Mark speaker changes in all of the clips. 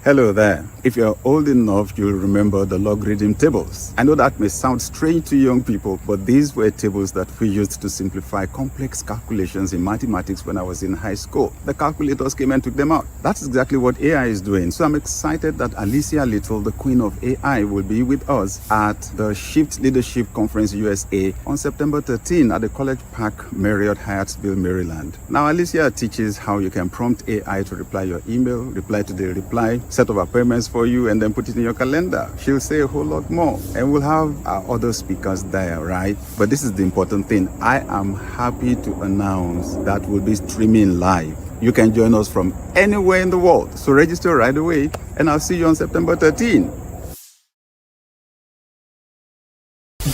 Speaker 1: Hello there. If you're old enough, you'll remember the logarithm tables. I know that may sound strange to young people, but these were tables that we used to simplify complex calculations in mathematics when I was in high school. The calculators came and took them out. That's exactly what AI is doing. So I'm excited that Alicia Little, the queen of AI, will be with us at the Shift Leadership Conference USA on September 13 at the College Park Marriott, Hyattsville, Maryland. Now, Alicia teaches how you can prompt AI to reply your email, reply to the reply, set of appointments for you, and then put it in your calendar. She'll say a whole lot more. And we'll have our other speakers there, right? But this is the important thing. I am happy to announce that we'll be streaming live. You can join us from anywhere in the world. So register right away, and I'll see you on September 13.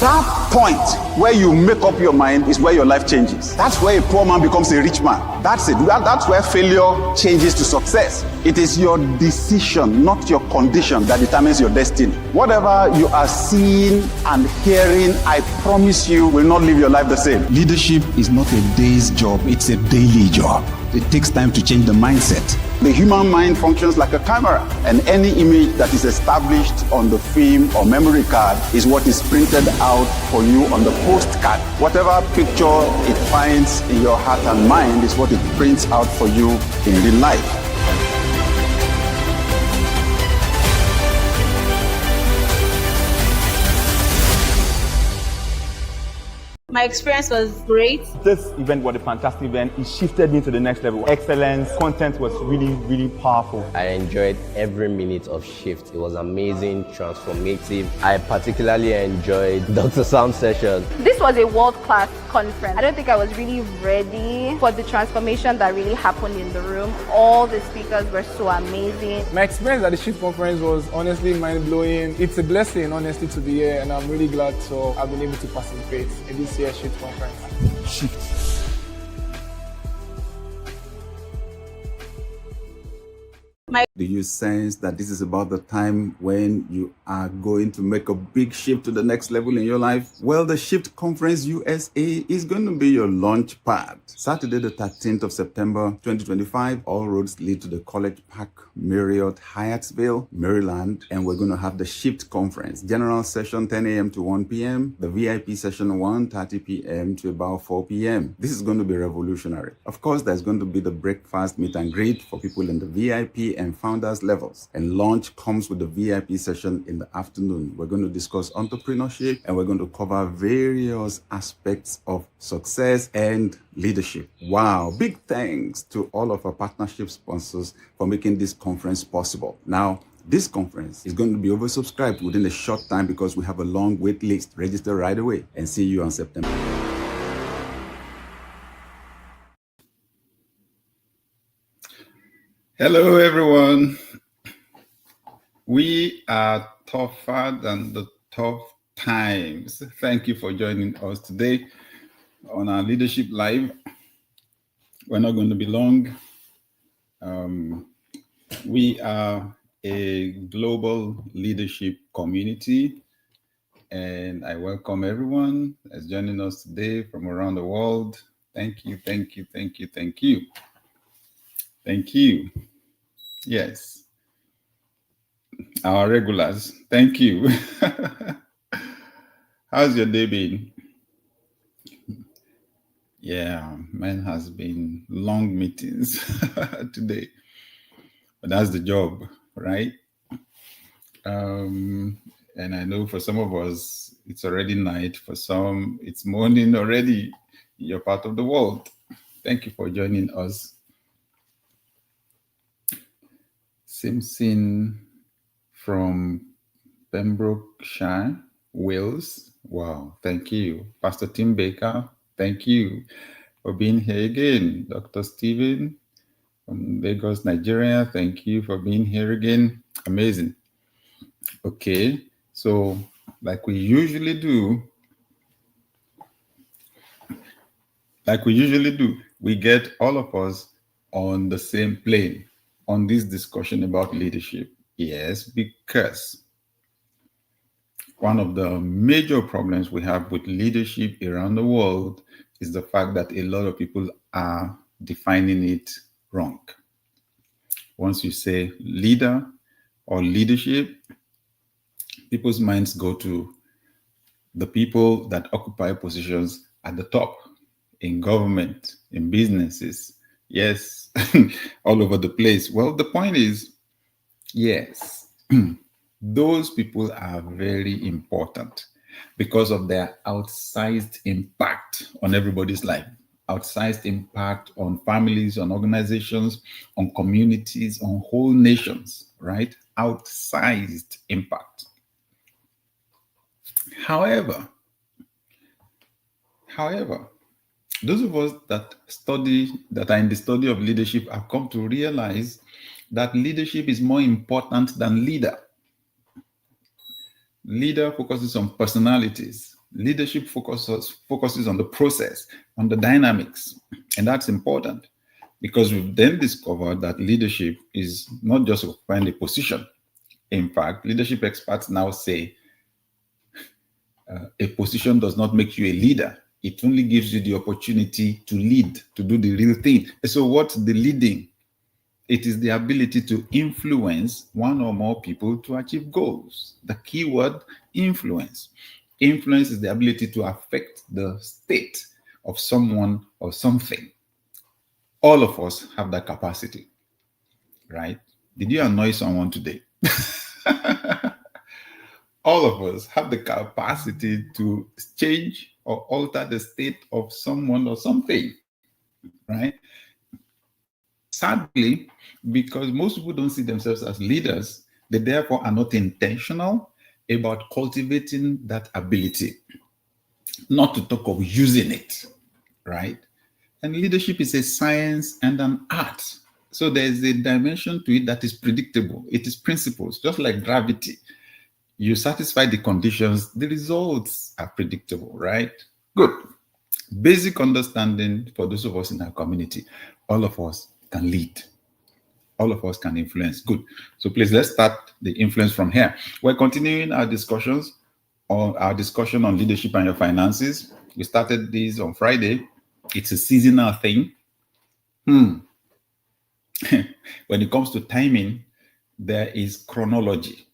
Speaker 1: That point where you make up your mind is where your life changes. That's where a poor man becomes a rich man. That's it. That's where failure changes to success. It is your decision, not your condition, that determines your destiny. Whatever you are seeing and hearing, I promise you, will not live your life the same. Leadership is not a day's job, it's a daily job. It takes time to change the mindset. The human mind functions like a camera, and any image that is established on the film or memory card is what is printed out for you on the postcard. Whatever picture it finds in your heart and mind is what it prints out for you in real life.
Speaker 2: My experience was great.
Speaker 3: This event was a fantastic event. It shifted me to the next level. Excellence, content was really powerful.
Speaker 4: I enjoyed every minute of Shift. It was amazing, transformative. I particularly enjoyed Dr. Sam's session.
Speaker 5: This was a world-class conference. I don't think I was really ready for the transformation that really happened in the room. All the speakers were so amazing.
Speaker 6: My experience at the Shift conference was honestly mind-blowing. It's a blessing, honestly, to be here, and I'm really glad I've been able to participate in this year's Shift conference.
Speaker 1: Shift. Do you sense that this is about the time when you are going to make a big shift to the next level in your life? Well, the Shift Conference USA is going to be your launch pad. Saturday, the 13th of September, 2025, all roads lead to the College Park Marriott, Hyattsville, Maryland, and we're going to have the Shift Conference. General session 10 a.m. to 1 p.m., the VIP session 1:30 p.m. to about 4 p.m. This is going to be revolutionary. Of course, there's going to be the breakfast meet and greet for people in the VIP and founders levels, and launch comes with the VIP session in the afternoon. We're going to discuss entrepreneurship, and we're going to cover various aspects of success and leadership. Wow, big thanks to all of our partnership sponsors for making this conference possible. Now, this conference is going to be oversubscribed within a short time because we have a long wait list. Register right away and see you on September.
Speaker 7: Hello, everyone. We are tougher than the tough times. Thank you for joining us today on our Leadership Live. We're not going to be long. We are a global leadership community, and I welcome everyone that's joining us today from around the world. Thank you, thank you, thank you, thank you. Thank you. Yes. Our regulars. Thank you. How's your day been? Yeah, mine has been long meetings today. But that's the job, right? And I know for some of us, it's already night. For some, it's morning already. You're part of the world. Thank you for joining us. Simpson from Pembrokeshire, Wales. Wow, thank you. Pastor Tim Baker, thank you for being here again. Dr. Stephen from Lagos, Nigeria, thank you for being here again. Amazing. Okay, so like we usually do, we get all of us on the same plane on this discussion about leadership. Yes, because one of the major problems we have with leadership around the world is the fact that a lot of people are defining it wrong. Once you say leader, or leadership, people's minds go to the people that occupy positions at the top, in government, in businesses, yes, all over the place. Well, the point is, yes, those people are very important because of their outsized impact on everybody's life, outsized impact on families, on organizations, on communities, on whole nations, right? Outsized impact. However, those of us that are in the study of leadership have come to realize that leadership is more important than leader. Leader focuses on personalities. Leadership focuses on the process, on the dynamics. And that's important because we've then discovered that leadership is not just occupying a position. In fact, leadership experts now say a position does not make you a leader. It only gives you the opportunity to lead, to do the real thing. And so what's the leading? It is the ability to influence one or more people to achieve goals. The key word, influence. Influence is the ability to affect the state of someone or something. All of us have that capacity, right? Did you annoy someone today? All of us have the capacity to change or alter the state of someone or something, right? Sadly, because most people don't see themselves as leaders, they therefore are not intentional about cultivating that ability, not to talk of using it, right? And leadership is a science and an art. So there's a dimension to it that is predictable. It is principles, just like gravity. You satisfy the conditions, the results are predictable, right? Good. Basic understanding for those of us in our community. All of us can lead. All of us can influence. Good. So please, let's start the influence from here. We're continuing our discussion on leadership and your finances. We started this on Friday. It's a seasonal thing. When it comes to timing, there is chronology.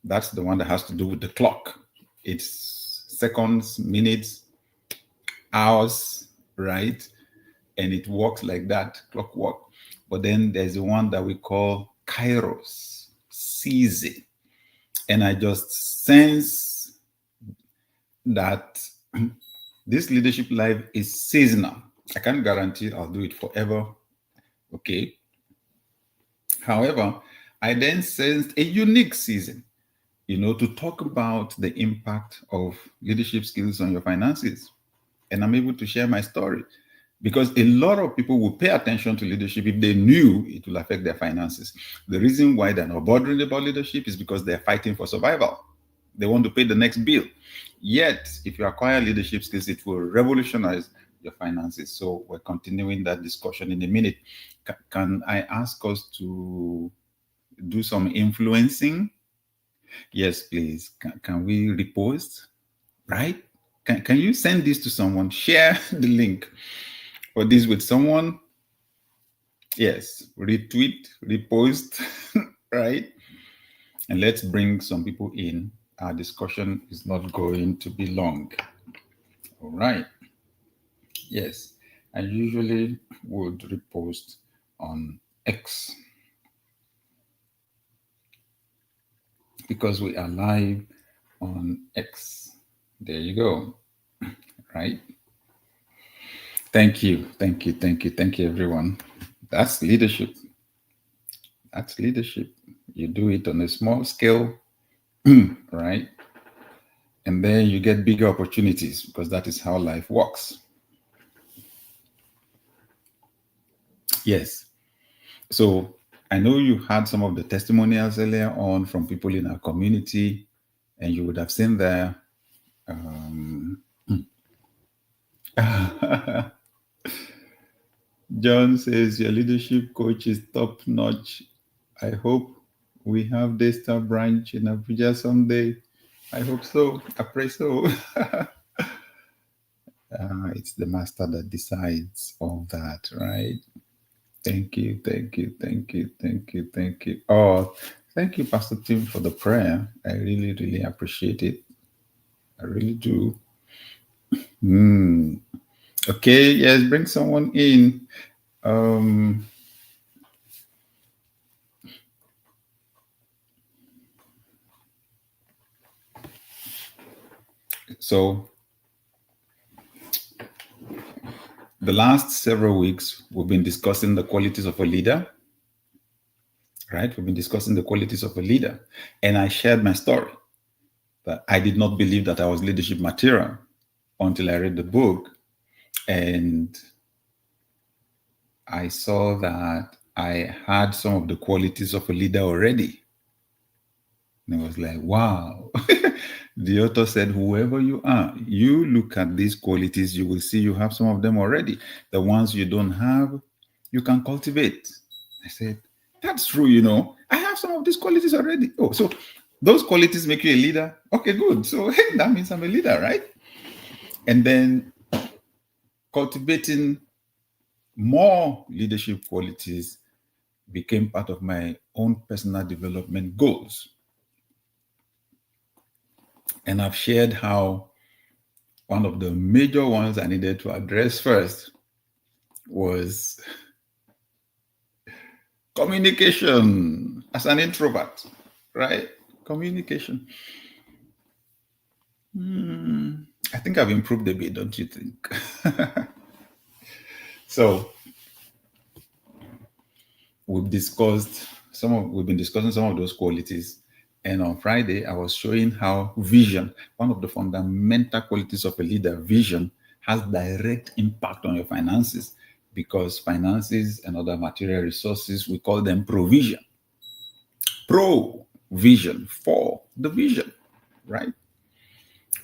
Speaker 7: That's the one that has to do with the clock. It's seconds, minutes, hours, right? And it works like that, clockwork. But then there's the one that we call kairos, season. And I just sense that this leadership life is seasonal. I can't guarantee I'll do it forever. Okay. However, I then sensed a unique season, to talk about the impact of leadership skills on your finances. And I'm able to share my story because a lot of people will pay attention to leadership if they knew it will affect their finances. The reason why they're not bothering about leadership is because they're fighting for survival. They want to pay the next bill. Yet, if you acquire leadership skills, it will revolutionize your finances. So we're continuing that discussion in a minute. Can I ask us to do some influencing? Yes, please. Can we repost? Right? Can you send this to someone? Share the link for this with someone. Yes, retweet, repost, right? And let's bring some people in. Our discussion is not going to be long. All right. Yes, I usually would repost on X because we are live on X. There you go. Right? Thank you, everyone. That's leadership. That's leadership. You do it on a small scale, right? And then you get bigger opportunities because that is how life works. Yes. So I know you had some of the testimonials earlier on from people in our community, and you would have seen there. John says your leadership coach is top notch. I hope we have Daystar branch in Abuja someday. I hope so. I pray so. It's the master that decides all that, right? Thank you. Oh, Thank you, Pastor Tim, for the prayer. I really, really appreciate it. I really do. Okay, yes, bring someone in. So the last several weeks, we've been discussing the qualities of a leader, right? We've been discussing the qualities of a leader. And I shared my story that I did not believe that I was leadership material until I read the book. And I saw that I had some of the qualities of a leader already. And I was like, wow. The author said, whoever you are, you look at these qualities, you will see you have some of them already. The ones you don't have, you can cultivate. I said, that's true, you know. I have some of these qualities already. Oh, so those qualities make you a leader? Okay, good. So hey, that means I'm a leader, right? And then cultivating more leadership qualities became part of my own personal development goals. And I've shared how one of the major ones I needed to address first was communication as an introvert, right? Communication. I think I've improved a bit, don't you think? So we've been discussing some of those qualities. And on Friday, I was showing how vision, one of the fundamental qualities of a leader, vision, has direct impact on your finances, because finances and other material resources, we call them provision. Provision for the vision, right?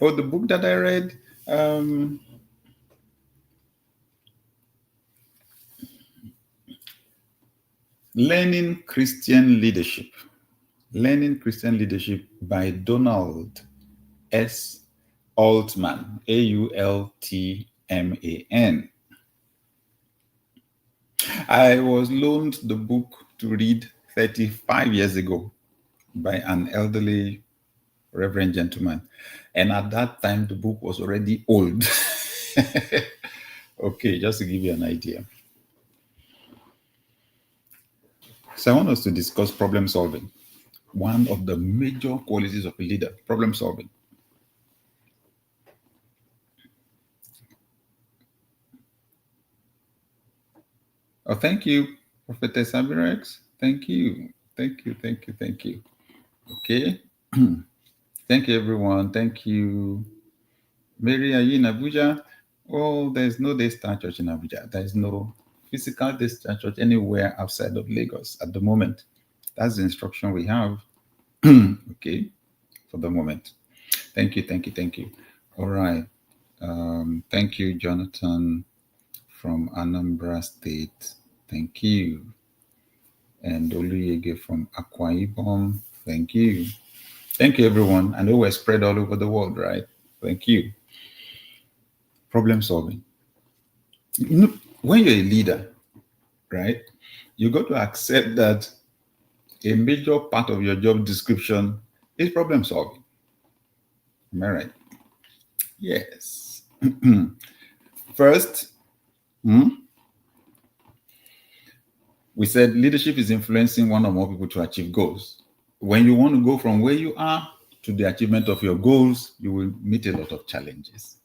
Speaker 7: Or the book that I read, Learning Christian Leadership by Donald S. Altman, Altman. I was loaned the book to read 35 years ago by an elderly reverend gentleman. And at that time, the book was already old. Okay, just to give you an idea. So I want us to discuss problem solving. One of the major qualities of a leader, problem solving. Oh, thank you, Prophetess Abirex. Thank you. Okay. Thank you, everyone. Thank you. Mary, are you in Abuja? Oh, there's no Daystar Church in Abuja. There's no physical Daystar Church anywhere outside of Lagos at the moment. That's the instruction we have. Okay, for the moment. Thank you. All right. Thank you, Jonathan from Anambra State. Thank you. And Oluyege from Akwa Ibom. Thank you. Thank you, everyone. I know we're spread all over the world, right? Thank you. Problem solving. You know, when you're a leader, right, you got to accept that a major part of your job description is problem solving. Am I right? Yes. First, we said leadership is influencing one or more people to achieve goals. When you want to go from where you are to the achievement of your goals, you will meet a lot of challenges.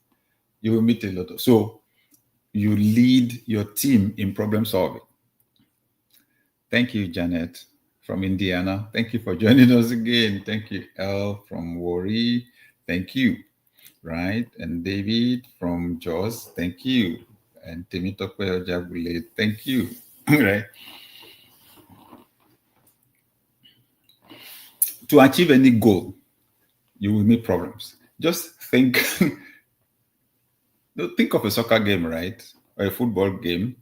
Speaker 7: So you lead your team in problem solving. Thank you, Janet from Indiana. Thank you for joining us again. Thank you, Elle from Warri. Thank you. Right? And David from Jos. Thank you. And Temitope Ojabule. Thank you. Right? To achieve any goal, you will meet problems. Just think of a soccer game, right? Or a football game,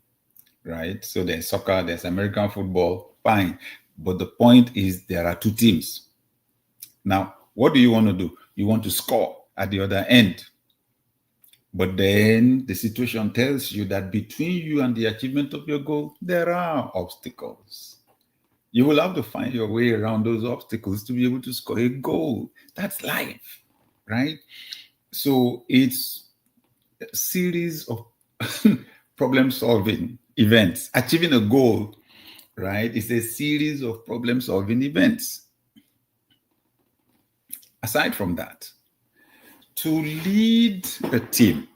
Speaker 7: right? So there's soccer, there's American football, fine. But the point is there are two teams. Now, what do you want to do? You want to score at the other end. But then the situation tells you that between you and the achievement of your goal, there are obstacles. You will have to find your way around those obstacles to be able to score a goal. That's life, right? So it's a series of problem-solving events. Achieving a goal, right, is a series of problem-solving events. Aside from that, to lead a team,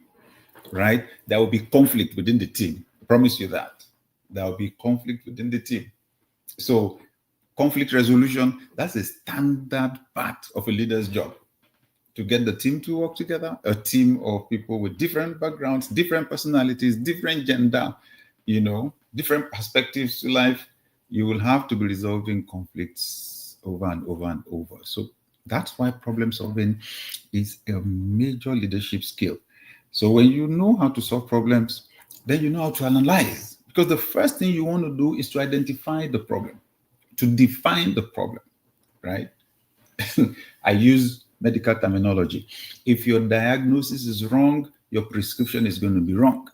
Speaker 7: right, there will be conflict within the team. I promise you that. There will be conflict within the team. So conflict resolution, that's a standard part of a leader's job. To get the team to work together, a team of people with different backgrounds, different personalities, different gender, different perspectives to life, you will have to be resolving conflicts over and over and over. So that's why problem solving is a major leadership skill. So when you know how to solve problems, then you know how to analyze. Because the first thing you want to do is to identify the problem, to define the problem, right? I use medical terminology. If your diagnosis is wrong, your prescription is going to be wrong.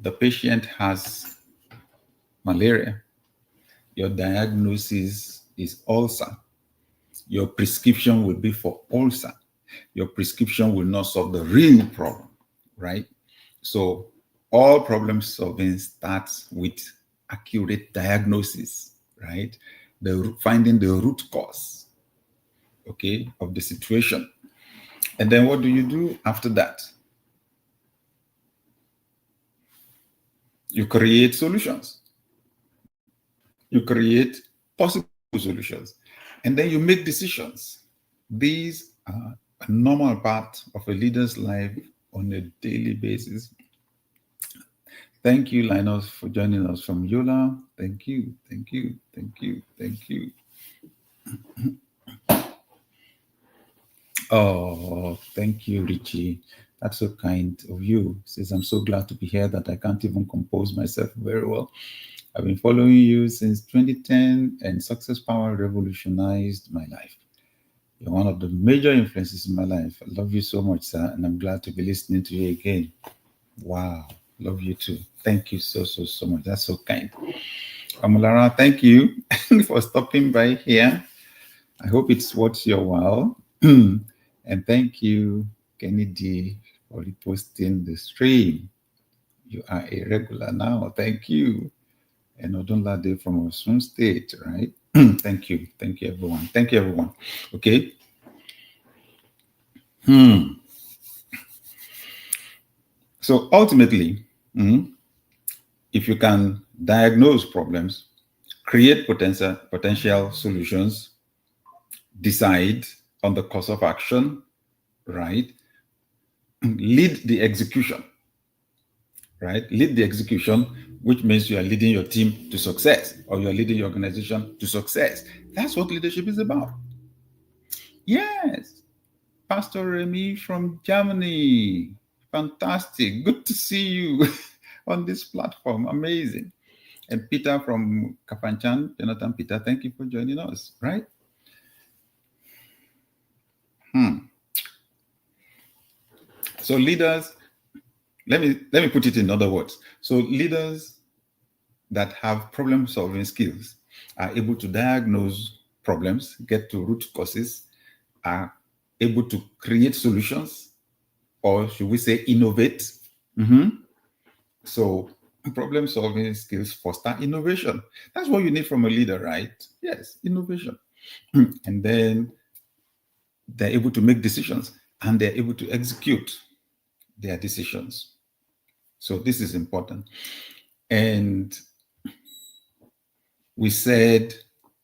Speaker 7: The patient has malaria. Your diagnosis is ulcer. Your prescription will be for ulcer. Your prescription will not solve the real problem, right? So all problem solving starts with accurate diagnosis, right? Finding the root cause, okay, of the situation. And then what do you do after that? You create solutions. You create possible solutions. And then you make decisions. These are a normal part of a leader's life on a daily basis. Thank you, Linus, for joining us from Yola. Thank you, thank you, thank you, thank you. Oh, thank you, Richie. That's so kind of you. Says, I'm so glad to be here that I can't even compose myself very well. I've been following you since 2010 and Success Power revolutionized my life. You're one of the major influences in my life. I love you so much, sir, and I'm glad to be listening to you again. Wow, love you too. Thank you so much. That's so kind. Amulara, thank you for stopping by here. I hope it's worth your while. And thank you, Kenny D, for reposting the stream. You are a regular now. Thank you. And Odunlade from Osun State, right? Thank you. Thank you, everyone. Thank you, everyone. Okay. So ultimately, if you can diagnose problems, create potential solutions, decide on the course of action, right? Lead the execution, right? Lead the execution, which means you are leading your team to success, or you are leading your organization to success. That's what leadership is about. Yes. Pastor Remy from Germany. Fantastic. Good to see you on this platform. Amazing. And Peter from Kafanchan, Jonathan Peter, thank you for joining us, right? So leaders, let me put it in other words. So leaders that have problem-solving skills are able to diagnose problems, get to root causes, are able to create solutions, or should we say innovate. So problem-solving skills foster innovation. That's what you need from a leader, right? Yes, innovation. And then they're able to make decisions and they're able to execute their decisions. So this is important. And we said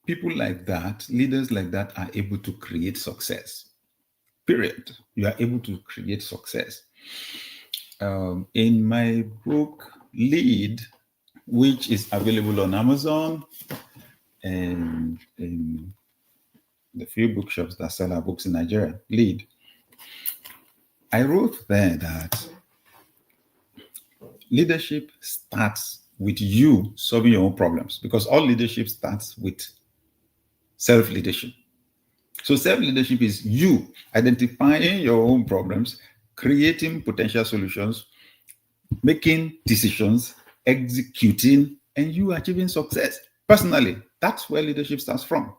Speaker 7: people like that, leaders like that are able to create success. Period. You are able to create success. In my book, Lead, which is available on Amazon and in the few bookshops that sell our books in Nigeria, Lead, I wrote there that leadership starts with you solving your own problems, because all leadership starts with self-leadership. So self-leadership is you identifying your own problems, creating potential solutions, making decisions, executing and you achieving success. Personally, that's where leadership starts from.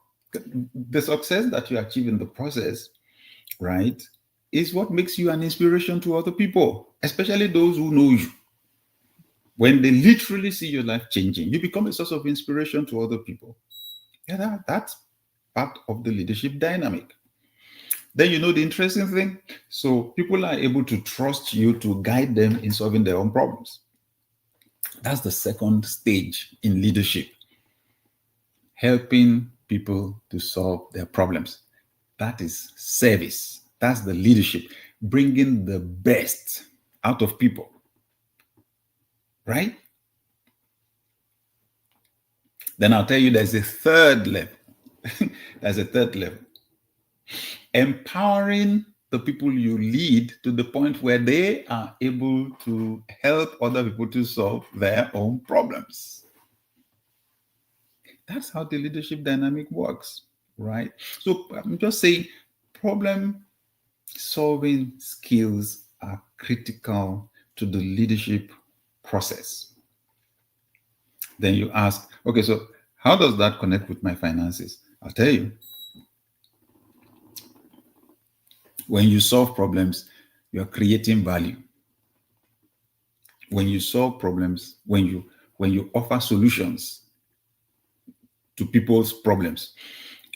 Speaker 7: The success that you achieve in the process, right, is what makes you an inspiration to other people, especially those who know you. When they literally see your life changing, you become a source of inspiration to other people. Yeah, that's part of the leadership dynamic. Then you know the interesting thing? So people are able to trust you to guide them in solving their own problems. That's the second stage in leadership. Helping people to solve their problems. That is service. That's the leadership. Bringing the best out of people. Right? Then I'll tell you there's a third level. There's a third level. Empowering the people you lead to the point where they are able to help other people to solve their own problems. That's how the leadership dynamic works, right? So I'm just saying problem solving skills are critical to the leadership process. Then you ask, okay, so how does that connect with my finances? I'll tell you. When you solve problems, you're creating value. When you solve problems, when you offer solutions to people's problems,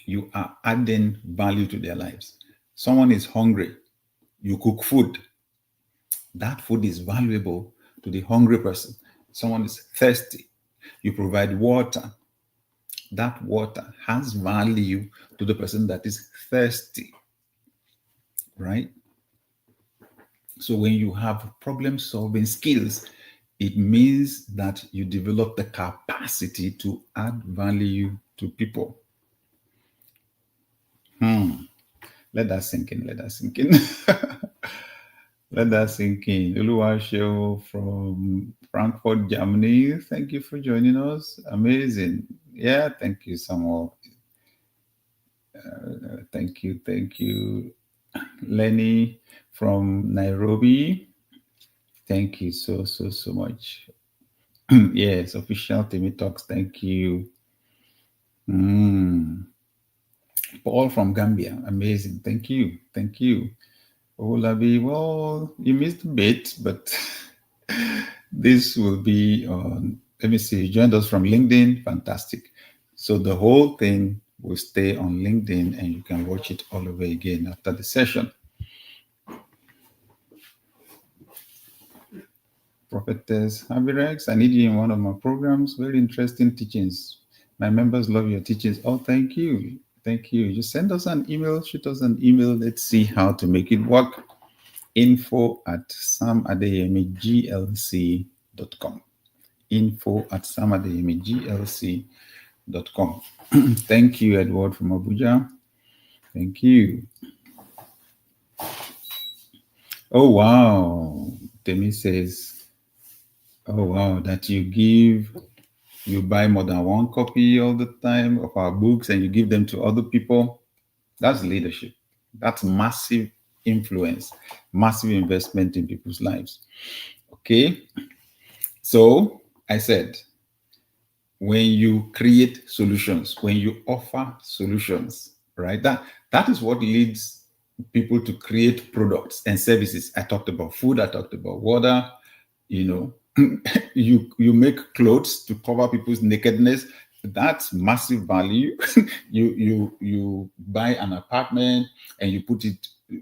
Speaker 7: you are adding value to their lives. Someone is hungry, you cook food. That food is valuable to the hungry person. Someone is thirsty, you provide water. That water has value to the person that is thirsty, right? So when you have problem-solving skills, it means that you develop the capacity to add value to people. Let that sink in. Let that sink in. Let that sink in. Oluwasho from Frankfurt, Germany. Thank you for joining us. Amazing. Yeah, thank you, Samuel. Thank you. Lenny from Nairobi. Thank you so much. Yes, official Timmy Talks. Thank you. Paul from Gambia. Amazing. Thank you. Olabi, well, you missed a bit, but this will be on, let me see, you joined us from LinkedIn. Fantastic. So the whole thing will stay on LinkedIn and you can watch it all over again after the session. Prophetess Habirex, I need you in one of my programs. Very interesting teachings. My members love your teachings. Oh, thank you. Just send us an email, shoot us an email. Let's see how to make it work. info@samadeyemiglc.com. info@samadeyemiglc.com. Thank you, Edward from Abuja. Thank you. Oh, wow. Temi says, oh, wow, that you buy more than one copy all the time of our books and you give them to other people. That's leadership. That's massive influence, massive investment in people's lives. Okay. So I said, when you create solutions, when you offer solutions, right? That is what leads people to create products and services. I talked about food, I talked about water, you make clothes to cover people's nakedness. That's massive value. you buy an apartment and you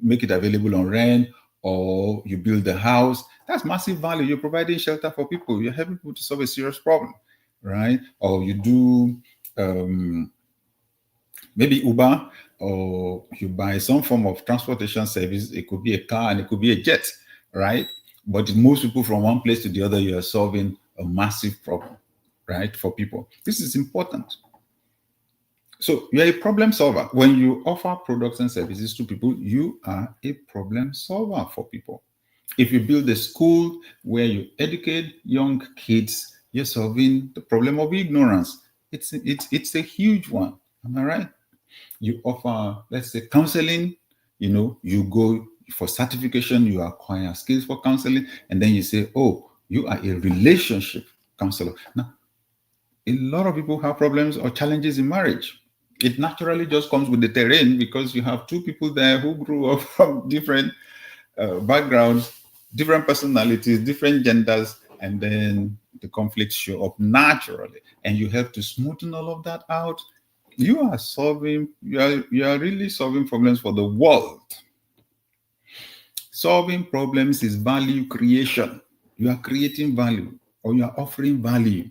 Speaker 7: make it available on rent, or you build a house. That's massive value. You're providing shelter for people. You're helping people to solve a serious problem, right? Or you do maybe Uber, or you buy some form of transportation service. It could be a car and it could be a jet, right? But it moves people from one place to the other. You are solving a massive problem, right, for people. This is important. So you're a problem solver. When you offer products and services to people, you are a problem solver for people. If you build a school where you educate young kids, you're solving the problem of ignorance. It's a huge one. Am I right? You offer, let's say, counseling. You go for certification, you acquire skills for counseling, and then you say, oh, you are a relationship counselor. Now, a lot of people have problems or challenges in marriage. It naturally just comes with the terrain because you have two people there who grew up from different backgrounds, different personalities, different genders, and then the conflicts show up naturally. And you have to smoothen all of that out. You are really solving problems for the world. Solving problems is value creation. You are creating value, or you are offering value,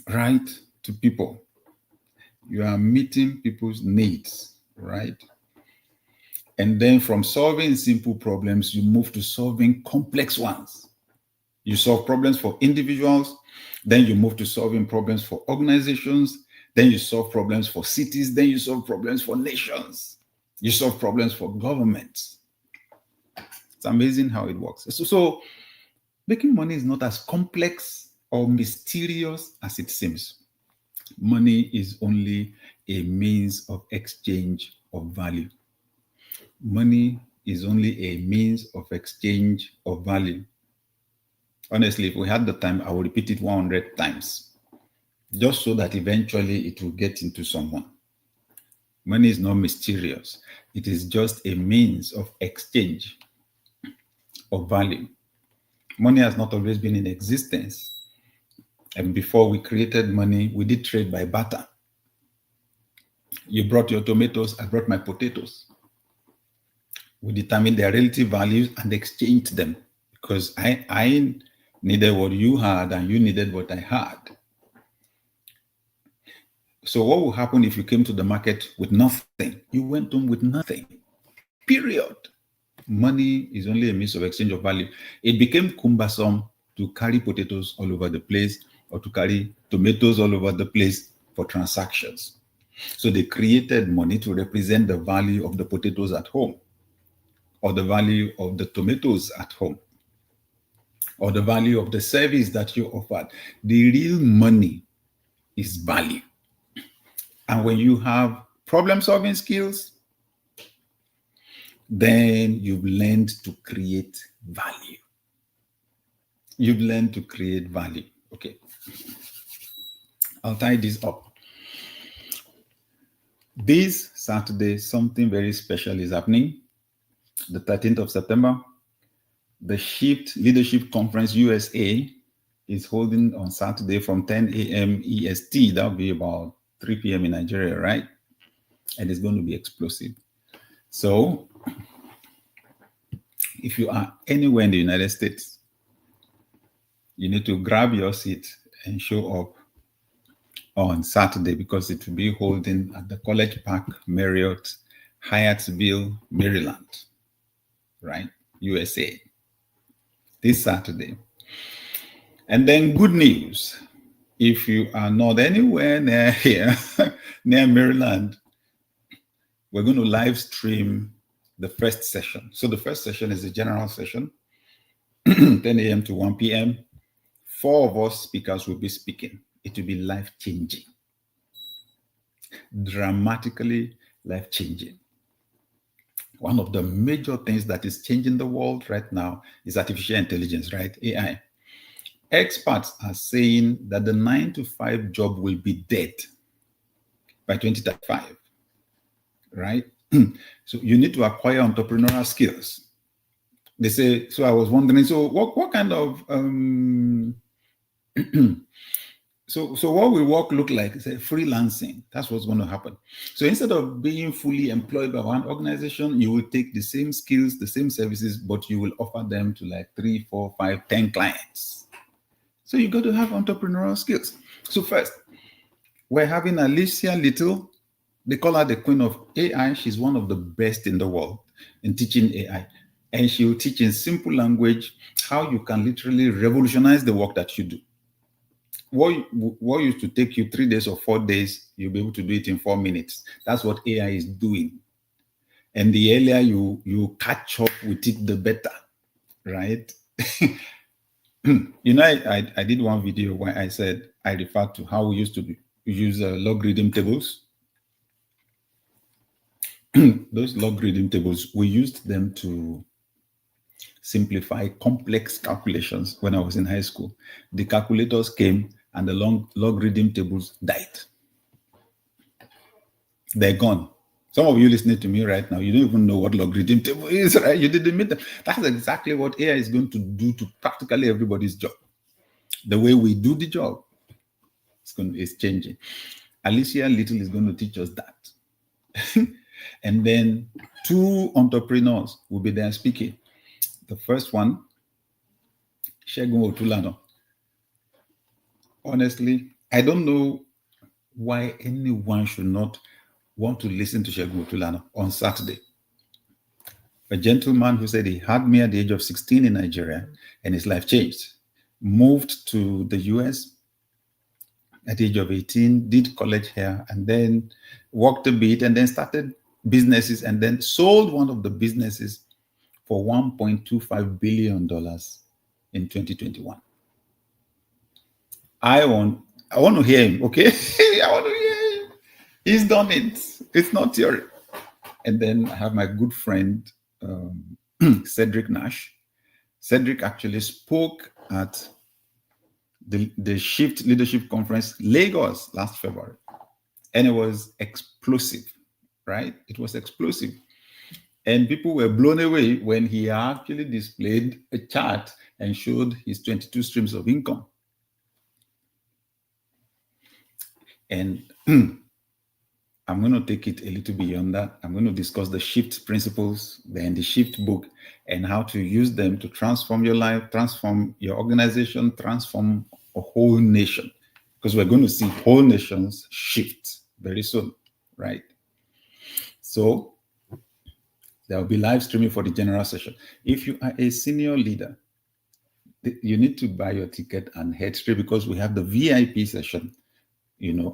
Speaker 7: right, to people. You are meeting people's needs, right? And then from solving simple problems, you move to solving complex ones. You solve problems for individuals, then you move to solving problems for organizations, then you solve problems for cities, then you solve problems for nations. You solve problems for governments. It's amazing how it works. So making money is not as complex or mysterious as it seems. Money is only a means of exchange of value. Money is only a means of exchange of value. Honestly, if we had the time, I would repeat it 100 times, just so that eventually it will get into someone. Money is not mysterious. It is just a means of exchange of value. Money has not always been in existence. And before we created money, we did trade by barter. You brought your tomatoes, I brought my potatoes. We determined their relative values and exchanged them because I needed what you had and you needed what I had. So what will happen if you came to the market with nothing? You went home with nothing, period. Money is only a means of exchange of value. It became cumbersome to carry potatoes all over the place or to carry tomatoes all over the place for transactions. So they created money to represent the value of the potatoes at home, or the value of the tomatoes at home, or the value of the service that you offered. The real money is value. And when you have problem-solving skills, then you've learned to create value. You've learned to create value. Okay. I'll tie this up. This Saturday, something very special is happening. The 13th of September, the Shift Leadership Conference USA is holding on Saturday from 10 a.m. EST. That'll be about 3 p.m. in Nigeria, right? And it's going to be explosive. So if you are anywhere in the United States, you need to grab your seat and show up on Saturday because it will be holding at the College Park Marriott, Hyattsville, Maryland, right? USA, this Saturday. And then good news, if you are not anywhere near here, near Maryland, we're going to live stream the first session. So the first session is a general session, 10 a.m. to 1 p.m. 4 of us speakers will be speaking. It will be life-changing, dramatically life-changing. One of the major things that is changing the world right now is artificial intelligence, right? AI. Experts are saying that the 9-to-5 job will be dead by 2035, right? So you need to acquire entrepreneurial skills. They say, so I was wondering, so what kind of, so what will work look like? Say freelancing. That's what's going to happen. So instead of being fully employed by one organization, you will take the same skills, the same services, but you will offer them to like 3, 4, 5, 10 clients. So you got to have entrepreneurial skills. So first, we're having Alicia Little. They call her the queen of AI. She's one of the best in the world in teaching AI. And she will teach in simple language how you can literally revolutionize the work that you do. What used to take you 3 days or 4 days, you'll be able to do it in 4 minutes. That's what AI is doing. And the earlier you catch up with it, the better, right? You know, I did one video where I said, I referred to how we used to use logarithm tables. Those logarithm tables, we used them to simplify complex calculations when I was in high school. The calculators came and the logarithm tables died. They're gone. Some of you listening to me right now, you don't even know what logarithm table is, right? You didn't meet them. That's exactly what AI is going to do to practically everybody's job. The way we do the job is changing. Alicia Little is going to teach us that. And then 2 entrepreneurs will be there speaking. The first one, Segun Otulano. Honestly, I don't know why anyone should not want to listen to Segun Otulano on Saturday. A gentleman who said he had me at the age of 16 in Nigeria and his life changed. Moved to the US at the age of 18, did college here, and then worked a bit, and then started businesses, and then sold one of the businesses for $1.25 billion in 2021. I want to hear him, okay? I want to hear him. He's done it. It's not theory. And then I have my good friend, Cedric Nash. Cedric actually spoke at the Shift Leadership Conference, Lagos, last February. And it was explosive, right? It was explosive. And people were blown away when he actually displayed a chart and showed his 22 streams of income. And I'm going to take it a little beyond that. I'm going to discuss the shift principles, then the shift book, and how to use them to transform your life, transform your organization, transform a whole nation. Because we're going to see whole nations shift very soon, right? So there will be live streaming for the general session. If you are a senior leader, you need to buy your ticket and head straight, because we have the VIP session,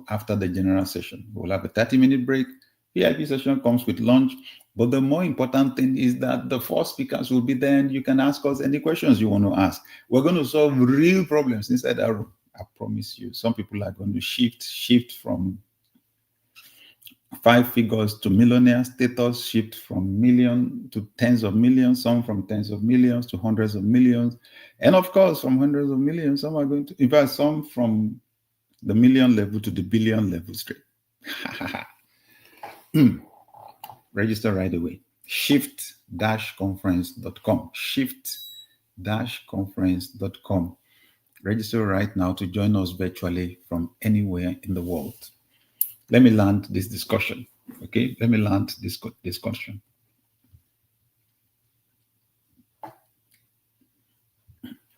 Speaker 7: after the general session. We'll have a 30-minute break. VIP session comes with lunch. But the more important thing is that the 4 speakers will be there, and you can ask us any questions you want to ask. We're going to solve real problems inside that room. I promise you. Some people are going to shift from 5 figures to millionaire status, shift from million to tens of millions, some from tens of millions to hundreds of millions. And of course, from hundreds of millions, some are going to, in fact, some from the million level to the billion level straight. Register right away. Shift-conference.com. Shift-conference.com. Register right now to join us virtually from anywhere in the world. Let me land this discussion. Okay, let me land this discussion.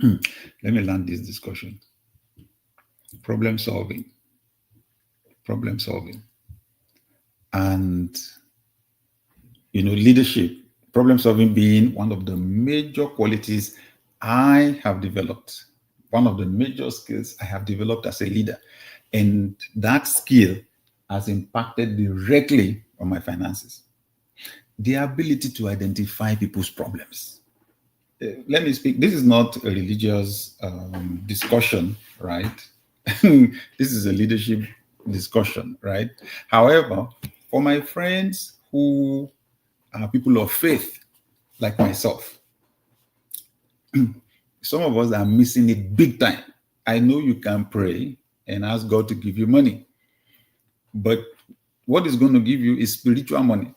Speaker 7: Let me land this discussion. Problem solving. And, leadership, problem solving being one of the major qualities I have developed, one of the major skills I have developed as a leader. And that skill has impacted directly on my finances. The ability to identify people's problems. Let me speak. This is not a religious discussion, right? This is a leadership discussion, right? However, for my friends who are people of faith, like myself, some of us are missing it big time. I know you can pray and ask God to give you money, but what is going to give you is spiritual money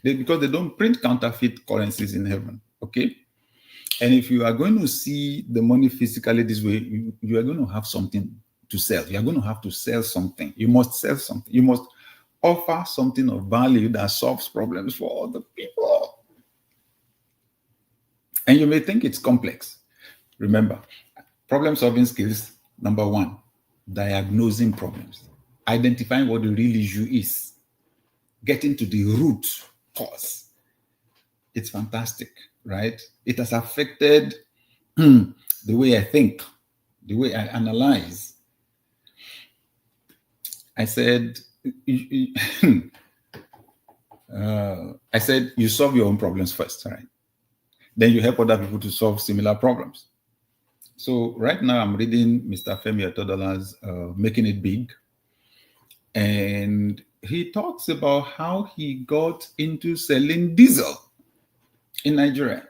Speaker 7: because they don't print counterfeit currencies in heaven, okay? And if you are going to see the money physically this way, you are going to have something to sell. You are going to have to sell something. You must sell something. You must offer something of value that solves problems for other people. And you may think it's complex. Remember, problem-solving skills, number 1, diagnosing problems, identifying what the real issue is, getting to the root cause. It's fantastic, right? It has affected the way I think, the way I analyze. I said, you solve your own problems first, right? Then you help other people to solve similar problems. So right now I'm reading Mr. Femi Otodola's Making It Big. And he talks about how he got into selling diesel in Nigeria.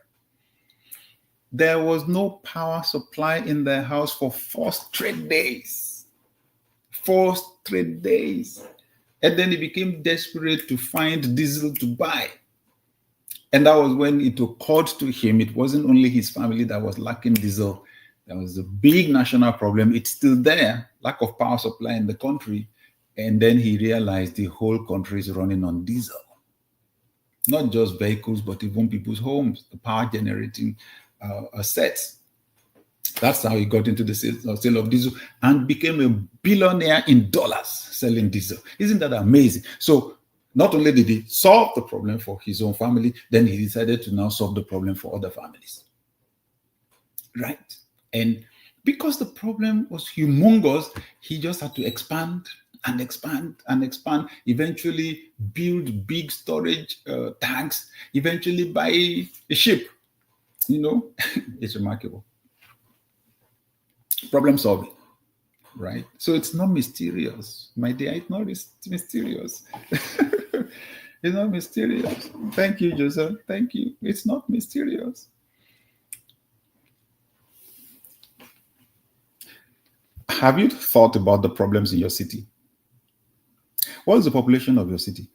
Speaker 7: There was no power supply in their house for 4 straight days. 4 straight days. And then he became desperate to find diesel to buy. And that was when it occurred to him it wasn't only his family that was lacking diesel. There was a big national problem. It's still there, lack of power supply in the country. And then he realized the whole country is running on diesel. Not just vehicles, but even people's homes, the power generating assets. That's how he got into the sale of diesel and became a billionaire in dollars selling diesel. Isn't that amazing? So not only did he solve the problem for his own family, then he decided to now solve the problem for other families. Right? And because the problem was humongous, he just had to expand and expand and expand, eventually build big storage tanks, eventually buy a ship. You know, it's remarkable. Problem solving, right? So it's not mysterious, my dear. It's not mysterious. It's not mysterious. Thank you, Joseph. Thank you. It's not mysterious. Have you thought about the problems in your city? What is the population of your city?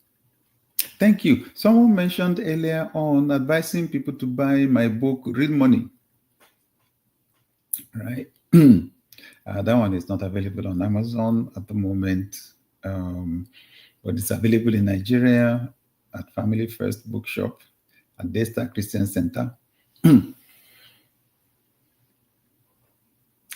Speaker 7: Thank you. Someone mentioned earlier on advising people to buy my book, Real Money. Right? That one is not available on Amazon at the moment, but it's available in Nigeria at Family First Bookshop at Daystar Christian Center.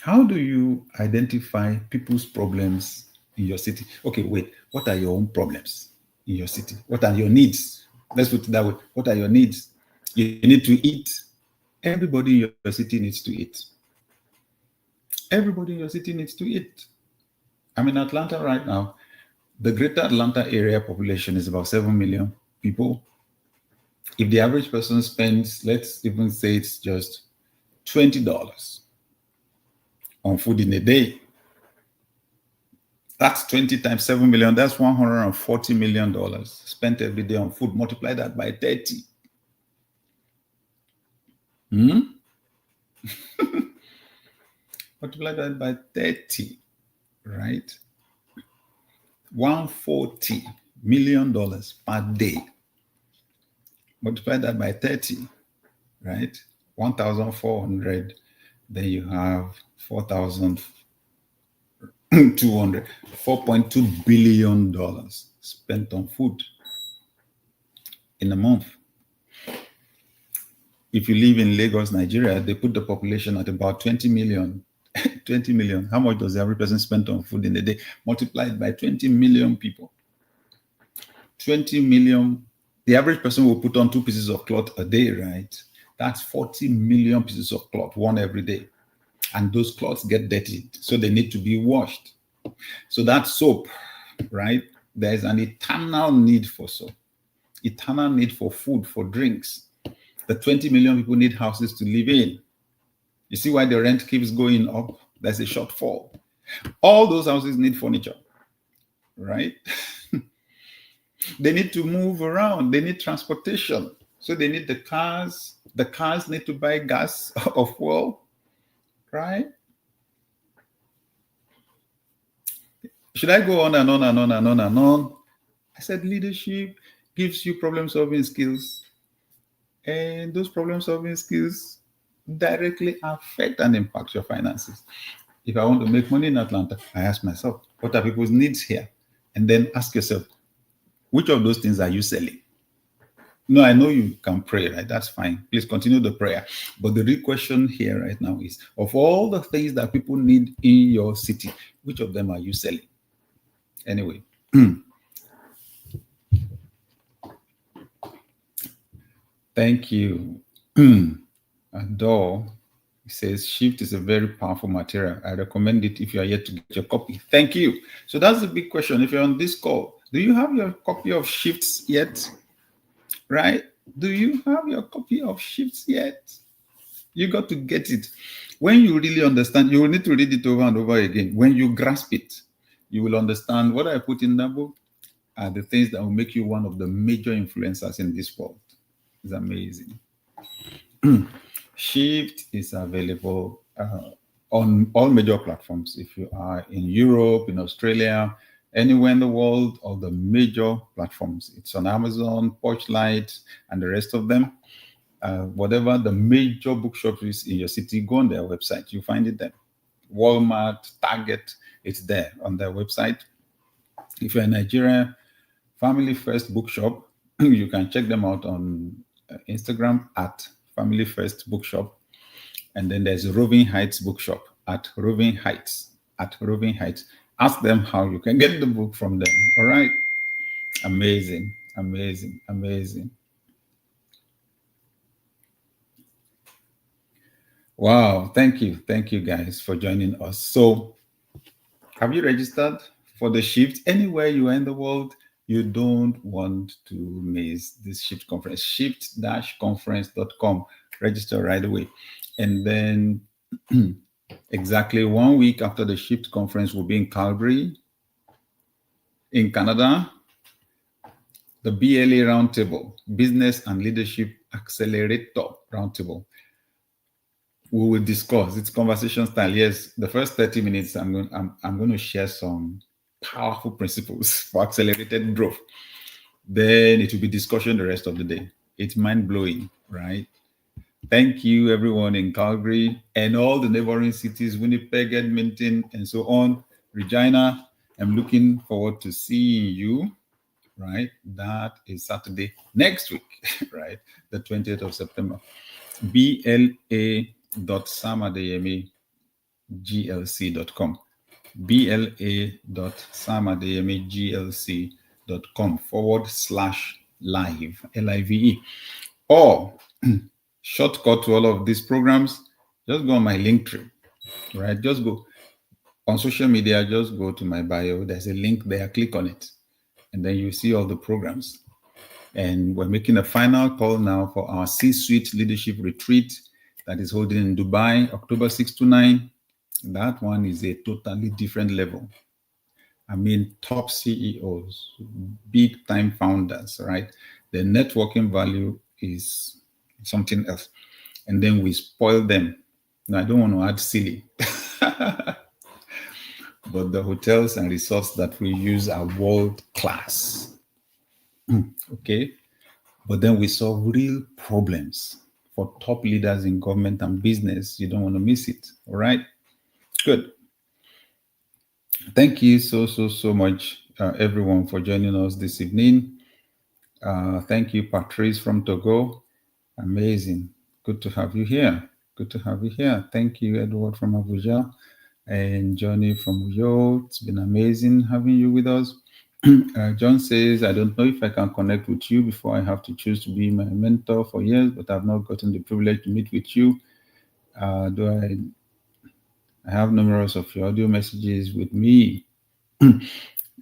Speaker 7: How do you identify people's problems in your city? Okay, wait. What are your own problems in your city? What are your needs? Let's put it that way. What are your needs? You need to eat. Everybody in your city needs to eat. Everybody in your city needs to eat. I'm in Atlanta right now. The greater Atlanta area population is about 7 million people. If the average person spends, let's even say it's just $20 on food in a day, that's 20 times 7 million. That's $140 million spent every day on food. Multiply that by 30. Multiply that by 30, right? $140 million per day. Multiply that by 30, right? 1,400. Then you have 4,200. $4.2 billion spent on food in a month. If you live in Lagos, Nigeria, they put the population at about 20 million. 20 million. How much does every person spend on food in a day? Multiplied by 20 million people. 20 million. The average person will put on 2 pieces of cloth a day, right? That's 40 million pieces of cloth, one every day. And those cloths get dirty, so they need to be washed. So that's soap, right? There's an eternal need for soap, eternal need for food, for drinks. The 20 million people need houses to live in. You see why the rent keeps going up? There's a shortfall. All those houses need furniture, right? They need to move around. They need transportation. So they need the cars. The cars need to buy gas or fuel, right? Should I go on and on and on and on and on? I said leadership gives you problem-solving skills. And those problem-solving skills directly affect and impact your finances. If I want to make money in Atlanta, I ask myself, what are people's needs here? And then ask yourself, which of those things are you selling? No, I know you can pray, right? That's fine. Please continue the prayer. But the real question here right now is, of all the things that people need in your city, which of them are you selling? Anyway. Thank you. Adore says Shift is a very powerful material. I recommend it if you are yet to get your copy. Thank you. So that's the big question. If you're on this call, do you have your copy of Shifts yet? Right? Do you have your copy of Shifts yet? You got to get it. When you really understand, you will need to read it over and over again. When you grasp it, you will understand what I put in that book are the things that will make you one of the major influencers in this world. It's amazing. Shift is available on all major platforms. If you are in Europe, in Australia, anywhere in the world, all the major platforms. It's on Amazon, Porchlight, and the rest of them. Whatever the major bookshop is in your city, go on their website. You find it there. Walmart, Target, it's there on their website. If you're in Nigeria, Family First Bookshop, you can check them out on Instagram at Family First Bookshop. And then there's Roving Heights Bookshop at Roving Heights. Ask them how you can get the book from them. All right. Amazing, amazing, amazing. Wow. Thank you guys for joining us. So have you registered for the shift? Anywhere you are in the world, you don't want to miss this shift conference. shift-conference.com. Register right away. And then exactly 1 week after the shift conference, will be in Calgary, in Canada. The BLA Roundtable, Business and Leadership Accelerator Roundtable. We will discuss. It's conversation style. Yes, the first 30 minutes, I'm going to share some powerful principles for accelerated growth. Then it will be discussion the rest of the day. It's mind-blowing, right? Thank you, everyone in Calgary and all the neighboring cities, Winnipeg, Edmonton, and so on. Regina, I'm looking forward to seeing you, right? That is Saturday next week, right? The 20th of September. bla.samadeyemiglc.com. bla.samadeyemiglc.com/live, LIVE. Or shortcut to all of these programs, just go on my link tree, right? Just go on social media, just go to my bio. There's a link there, click on it, and then you see all the programs. And we're making a final call now for our C-Suite Leadership Retreat that is holding in Dubai, October 6 to 9. That one is a totally different level. I mean, top CEOs, big time founders, right? The networking value is something else. And then we spoil them. Now, I don't want to add silly, but the hotels and resorts that we use are world class. Okay. But then we solve real problems for top leaders in government and business. You don't want to miss it. All right. Good. Thank you so much, everyone, for joining us this evening. Thank you, Patrice from Togo. Amazing. Good to have you here. Thank you, Edward from Abuja and Johnny from Uyo. It's been amazing having you with us. John says, I don't know if I can connect with you before I have to choose to be my mentor for years, but I've not gotten the privilege to meet with you. I have numerous of your audio messages with me.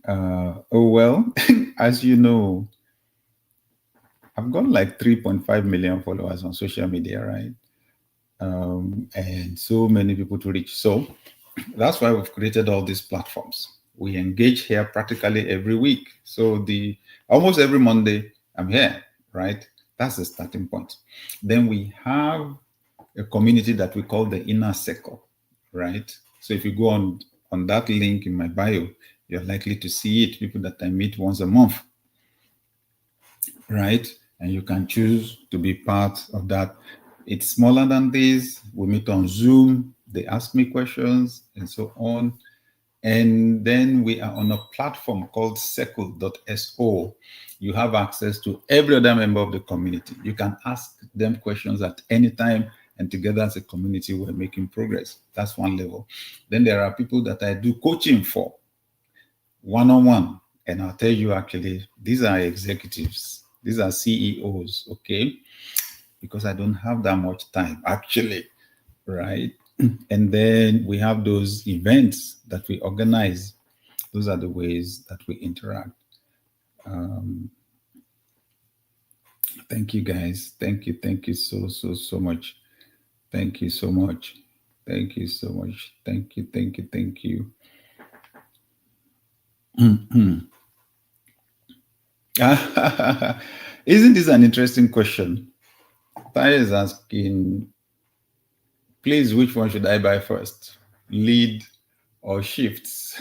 Speaker 7: Oh, well, as you know, I've got like 3.5 million followers on social media, right? And so many people to reach. So that's why we've created all these platforms. We engage here practically every week. So almost every Monday, I'm here, right? That's the starting point. Then we have a community that we call the Inner Circle, right? So if you go on that link in my bio, you're likely to see it, people that I meet once a month, right? And you can choose to be part of that. It's smaller than this. We meet on Zoom. They ask me questions and so on. And then we are on a platform called circle.so. You have access to every other member of the community. You can ask them questions at any time, and together as a community, we're making progress. That's one level. Then there are people that I do coaching for, one-on-one. And I'll tell you, actually, these are executives. These are CEOs, okay? Because I don't have that much time, actually, right? And then we have those events that we organize. Those are the ways that we interact. Thank you, guys. Thank you so much. Thank you so much. Thank you so much. Thank you. Isn't this an interesting question? Taya is asking, please, which one should I buy first? lead or shifts?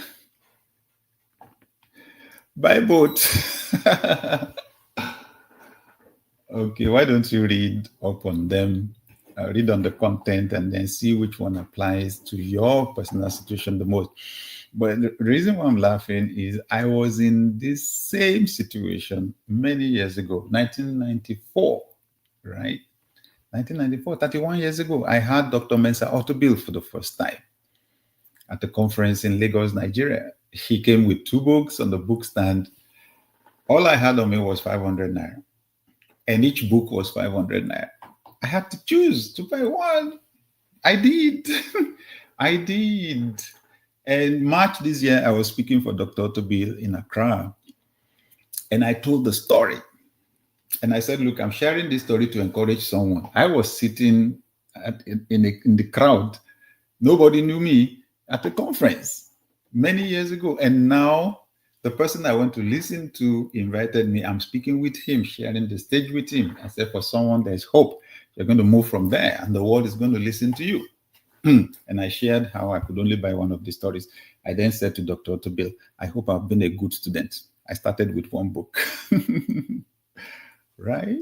Speaker 7: By both. Okay, why don't you read up on them, read on the content, and then see which one applies to your personal situation the most. But the reason why I'm laughing is I was in this same situation many years ago, 1994, right? 1994, 31 years ago, I had Dr. Mensa Otobil for the first time at a conference in Lagos, Nigeria. He came with 2 books on the book stand. All I had on me was 500 naira, and each book was 500 naira. I had to choose to buy one. I did. I did. And March this year, I was speaking for Dr. Otobil in Accra, and I told the story. And I said, look, I'm sharing this story to encourage someone. I was sitting in the crowd. Nobody knew me at the conference many years ago. And now the person I want to listen to invited me. I'm speaking with him, sharing the stage with him. I said, for someone, there's hope. You're going to move from there, and the world is going to listen to you. And I shared how I could only buy one of the stories. I then said to Dr. Otobil, I hope I've been a good student. I started with 1 book. Right?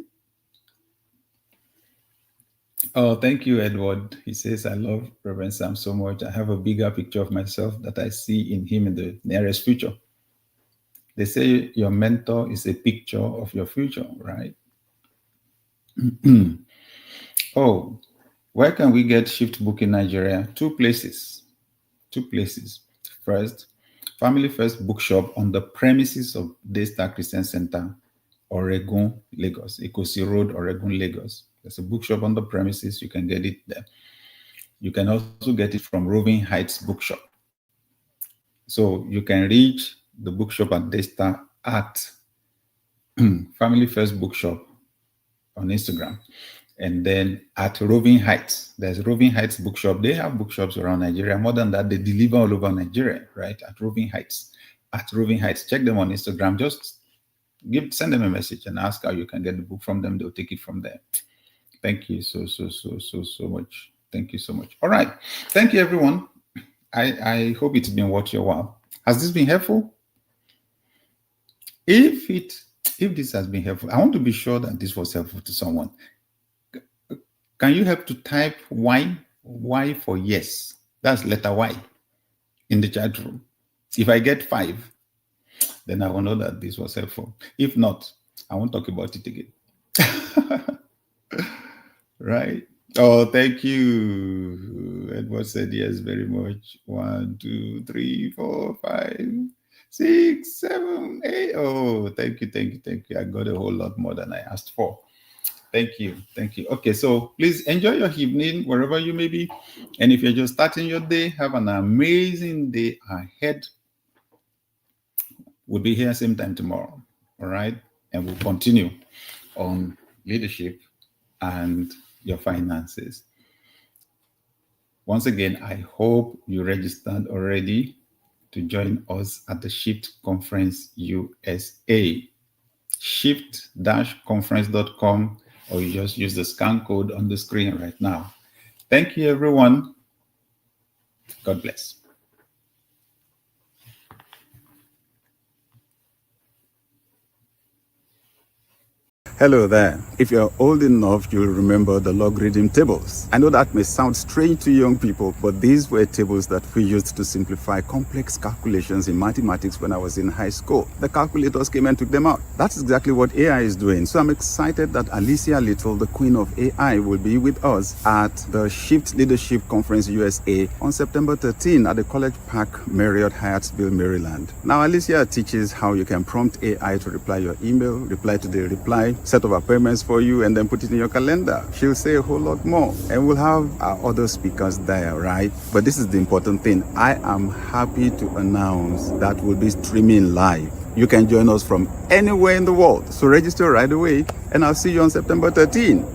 Speaker 7: Oh, thank you, Edward. He says, I love Reverend Sam so much. I have a bigger picture of myself that I see in him in the nearest future. They say your mentor is a picture of your future, right? Oh, where can we get Shift Book in Nigeria? 2 places. 2 places. First, Family First Bookshop on the premises of Daystar Christian Center, Oregon, Lagos, Ikosi Road, Oregon, Lagos. There's a bookshop on the premises. You can get it there. You can also get it from Roving Heights Bookshop. So you can reach the bookshop at Daystar at Family First Bookshop on Instagram. And then at Roving Heights, there's Roving Heights Bookshop. They have bookshops around Nigeria. More than that, they deliver all over Nigeria, right? At Roving Heights. At Roving Heights. Check them on Instagram. Just send them a message and ask how you can get the book from them. They'll take it from there. Thank you so much. Thank you so much. All right. Thank you, everyone. I hope it's been worth your while. Has this been helpful? If this has been helpful, I want to be sure that this was helpful to someone. Can you help to type Y? Y for yes. That's letter Y in the chat room. If I get 5, then I will know that this was helpful. If not, I won't talk about it again. Right? Oh, thank you. Edward said yes very much. 1, 2, 3, 4, 5, 6, 7, 8. Oh, thank you. I got a whole lot more than I asked for. Thank you. Okay, so please enjoy your evening wherever you may be. And if you're just starting your day, have an amazing day ahead. We'll be here same time tomorrow. All right? And we'll continue on leadership and your finances. Once again, I hope you registered already to join us at the Shift Conference USA. Shift-conference.com, or you just use the scan code on the screen right now. Thank you, everyone. God bless.
Speaker 1: Hello there. If you're old enough, you'll remember the logarithm tables. I know that may sound strange to young people, but these were tables that we used to simplify complex calculations in mathematics when I was in high school. The calculators came and took them out. That's exactly what AI is doing. So I'm excited that Alicia Little, the queen of AI, will be with us at the Shift Leadership Conference USA on September 13 at the College Park Marriott, Hyattsville, Maryland. Now, Alicia teaches how you can prompt AI to reply your email, reply to the reply, set of appointments for you, and then put it in your calendar. She'll say a whole lot more, and we'll have our other speakers there, right? But this is the important thing. I am happy to announce that we'll be streaming live. You can join us from anywhere in the world. So register right away, and I'll see you on September 13.